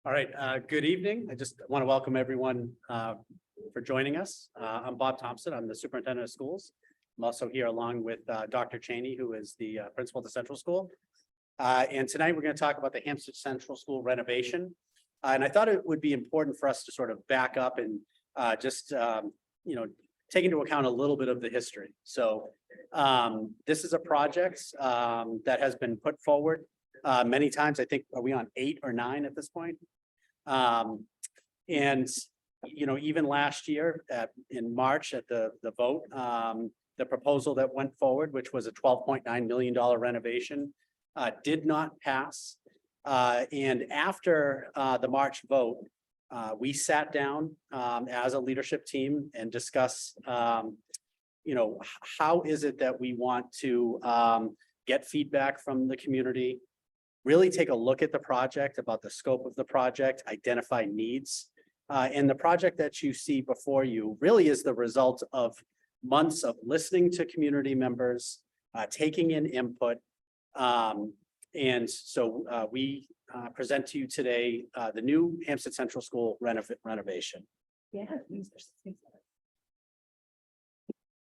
All right, good evening. I just want to welcome everyone for joining us. I'm Bob Thompson. I'm the superintendent of schools. I'm also here along with Dr. Cheney, who is the principal of the Central School. And tonight we're going to talk about the Hampstead Central School renovation. And I thought it would be important for us to sort of back up and just take into account a little bit of the history. So this is a project that has been put forward many times. I think, are we on 8 or 9 at this point? And even last year in March at the vote, the proposal that went forward, which was a $12.9 million renovation, did not pass. And after the March vote, we sat down as a leadership team and discussed, how is it that we want to get feedback from the community, really take a look at the project, about the scope of the project, identify needs. And the project that you see before you really is the result of months of listening to community members, taking in input. And so we present to you today the new Hampstead Central School renovation. Yeah.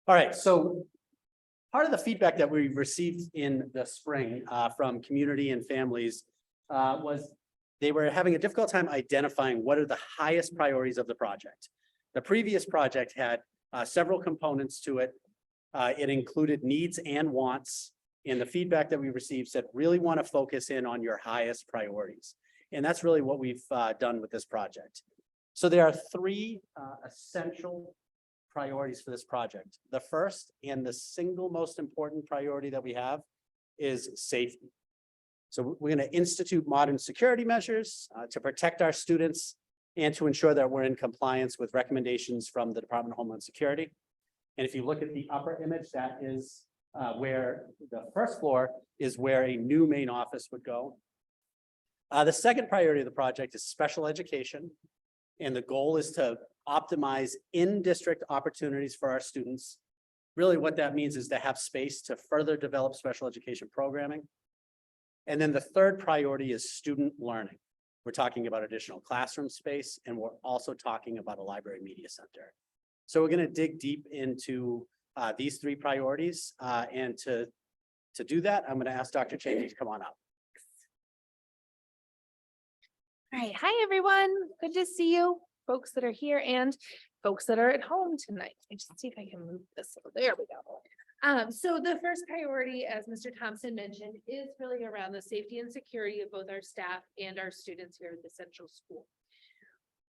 All right, so part of the feedback that we received in the spring from community and families was they were having a difficult time identifying what are the highest priorities of the project. The previous project had several components to it. It included needs and wants. And the feedback that we received said, really want to focus in on your highest priorities. And that's really what we've done with this project. So there are 3 essential priorities for this project. The first and the single most important priority that we have is safety. So we're going to institute modern security measures to protect our students and to ensure that we're in compliance with recommendations from the Department of Homeland Security. And if you look at the upper image, that is where the first floor is where a new main office would go. The second priority of the project is special education. And the goal is to optimize in-district opportunities for our students. Really what that means is to have space to further develop special education programming. And then the third priority is student learning. We're talking about additional classroom space, and we're also talking about a library media center. So we're going to dig deep into these 3 priorities. And to do that, I'm going to ask Dr. Cheney to come on up. All right. Hi, everyone. Good to see you, folks that are here and folks that are at home tonight. I just see if I can move this. There we go. So the first priority, as Mr. Thompson mentioned, is really around the safety and security of both our staff and our students here at the Central School.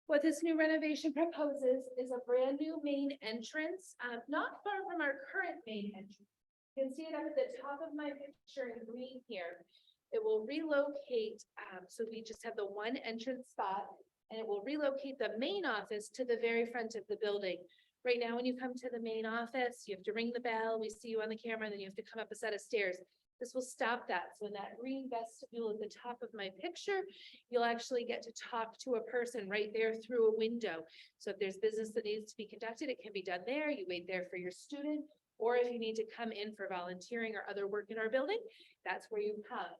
What this new renovation proposes is a brand new main entrance, not far from our current main entrance. You can see it up at the top of my picture in green here. It will relocate, so we just have the one entrance spot, and it will relocate the main office to the very front of the building. Right now, when you come to the main office, you have to ring the bell. We see you on the camera, and then you have to come up a set of stairs. This will stop that. So in that green vestibule at the top of my picture, you'll actually get to talk to a person right there through a window. So if there's business that needs to be conducted, it can be done there. You wait there for your student, or if you need to come in for volunteering or other work in our building, that's where you come.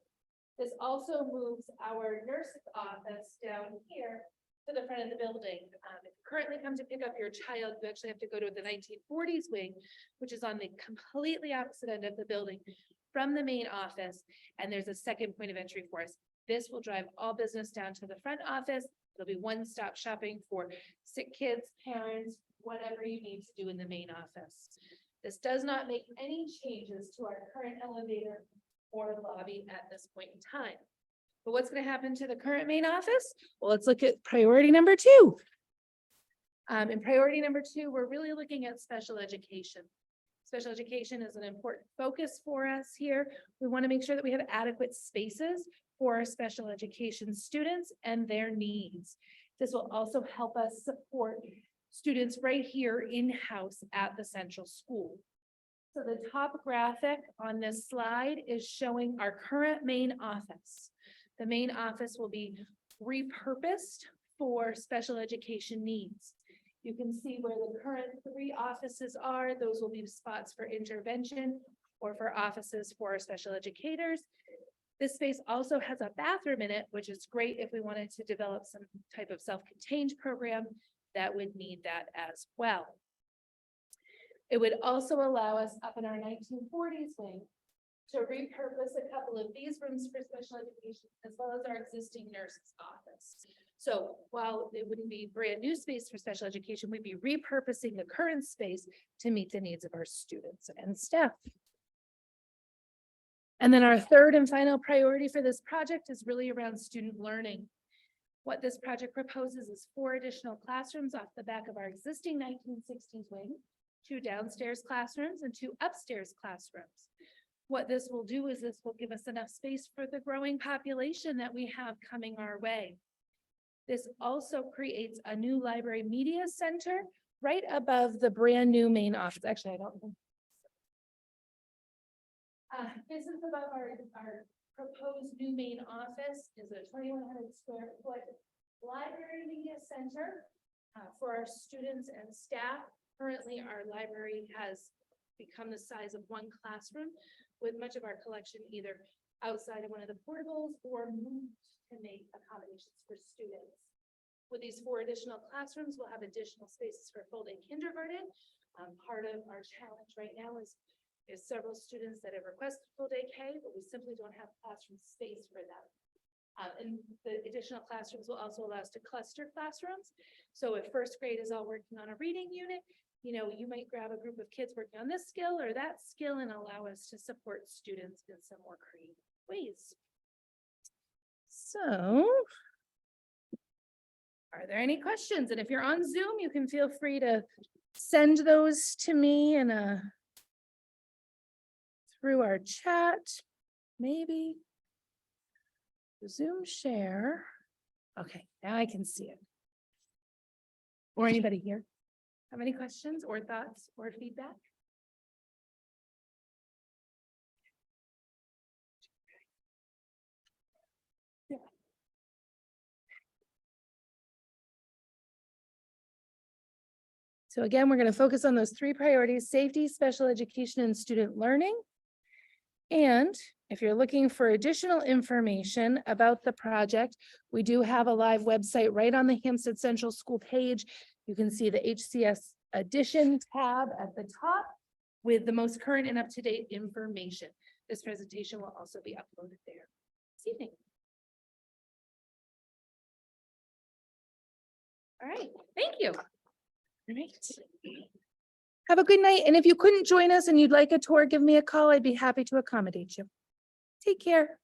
This also moves our nurse's office down here to the front of the building. If you currently come to pick up your child, you actually have to go to the 1940s wing, which is on the completely opposite end of the building from the main office. And there's a second point of entry for us. This will drive all business down to the front office. It'll be one-stop shopping for sick kids, parents, whatever you need to do in the main office. This does not make any changes to our current elevator or lobby at this point in time. But what's going to happen to the current main office? Well, let's look at priority number 2. In priority number 2, we're really looking at special education. Special education is an important focus for us here. We want to make sure that we have adequate spaces for our special education students and their needs. This will also help us support students right here in-house at the Central School. So the top graphic on this slide is showing our current main office. The main office will be repurposed for special education needs. You can see where the current 3 offices are. Those will be spots for intervention or for offices for our special educators. This space also has a bathroom in it, which is great if we wanted to develop some type of self-contained program that would need that as well. It would also allow us up in our 1940s wing to repurpose a couple of these rooms for special education, as well as our existing nurse's office. So while it wouldn't be brand new space for special education, we'd be repurposing the current space to meet the needs of our students and staff. And then our third and final priority for this project is really around student learning. What this project proposes is 4 additional classrooms off the back of our existing 1960s wing, 2 downstairs classrooms and 2 upstairs classrooms. What this will do is this will give us enough space for the growing population that we have coming our way. This also creates a new library media center right above the brand new main office. Actually, I don't know. This is above our proposed new main office is a 2,100 square foot library media center for our students and staff. Currently, our library has become the size of 1 classroom, with much of our collection either outside of one of the portables or moved to make accommodations for students. With these 4 additional classrooms, we'll have additional spaces for full-day kindergarten. Part of our challenge right now is several students that have requested full-day K, but we simply don't have classroom space for them. And the additional classrooms will also allow us to cluster classrooms. So if first grade is all working on a reading unit, you know, you might grab a group of kids working on this skill or that skill and allow us to support students in some more creative ways. So, are there any questions? And if you're on Zoom, you can feel free to send those to me and through our chat, maybe. Zoom share. Okay, now I can see it. Or anybody here have any questions or thoughts or feedback? Yeah. So again, we're going to focus on those 3 priorities: safety, special education, and student learning. And if you're looking for additional information about the project, we do have a live website right on the Hampstead Central School page. You can see the HCS Edition tab at the top with the most current and up-to-date information. This presentation will also be uploaded there this evening. All right, thank you. All right. Have a good night. And if you couldn't join us and you'd like a tour, give me a call. I'd be happy to accommodate you. Take care.